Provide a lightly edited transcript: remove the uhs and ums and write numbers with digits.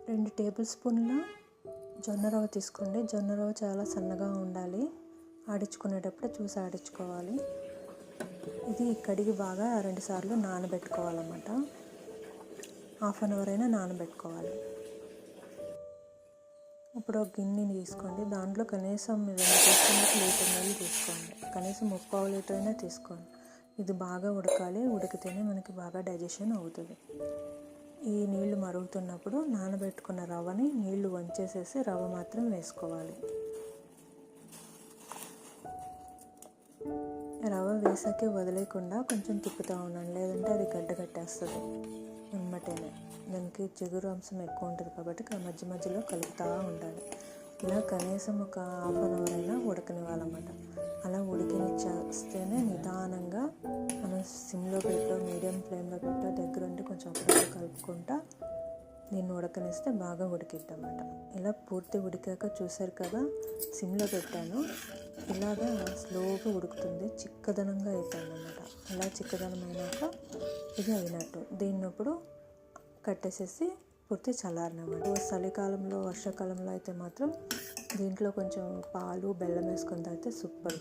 2 table స్పూన్ల జొన్న రవ్వ తీసుకోండి. జొన్న రవ్వ చాలా సన్నగా ఉండాలి. ఆడించుకునేటప్పుడు చూసి ఆడించుకోవాలి. ఇది కడిగి బాగా 2 సార్లు నానబెట్టుకోవాలన్నమాట. హాఫ్ అన్ అవర్ అయినా నానబెట్టుకోవాలి. ఇప్పుడు ఒక గిన్నెని తీసుకోండి. దాంట్లో కనీసం 2 తీసుకున్నట్టు లీటర్ నీళ్ళు తీసుకోండి. కనీసం 3/4 లీటర్ అయినా తీసుకోండి. ఇది బాగా ఉడకాలి. ఉడికితేనే మనకి బాగా డైజెషన్ అవుతుంది. ఈ నీళ్లు మరుగుతున్నప్పుడు నానబెట్టుకున్న రవ్వని నీళ్లు వంచేసేసి రవ్వ మాత్రం వేసుకోవాలి. రవ్వ వేసాకే వదిలేకుండా కొంచెం తిప్పుతూ ఉండండి, లేదంటే అది గడ్డ కట్టేస్తుంది వెంబటేనే. దానికి జిగురు అంశం ఎక్కువ ఉంటుంది కాబట్టి మధ్య మధ్యలో కలుపుతూ ఉండాలి. ఇలా కనీసం ఒక హాఫ్ అన్ అవర్ అయినా ఉడకనివ్వాలన్నమాట. అలా ఉడికినిచ్చేస్తేనే నిదానంగా మనం సిమ్లో పెట్టో మీడియం ఫ్లేమ్లో పెట్టో దగ్గరుండి కొంచెం అప్పుడప్పుడు కలుపుకుంటా దీన్ని ఉడకనిస్తే బాగా ఉడికిద్దన్నమాట. ఇలా పూర్తి ఉడికాక చూసారు కదా, సిమ్లో పెట్టాను. ఇలాగా స్లోగా ఉడుకుతుంది, చిక్కదనంగా అయిపోయింది అన్నమాట. ఇలా చిక్కదనం అయినాక ఇది అయినట్టు. దీన్ని ఇప్పుడు కట్టేసేసి పూర్తి చల్లారనివ్వండి. చలికాలంలో వర్షాకాలంలో అయితే మాత్రం దీంట్లో కొంచెం పాలు బెల్లం వేసుకొని తాగితే సూపర్.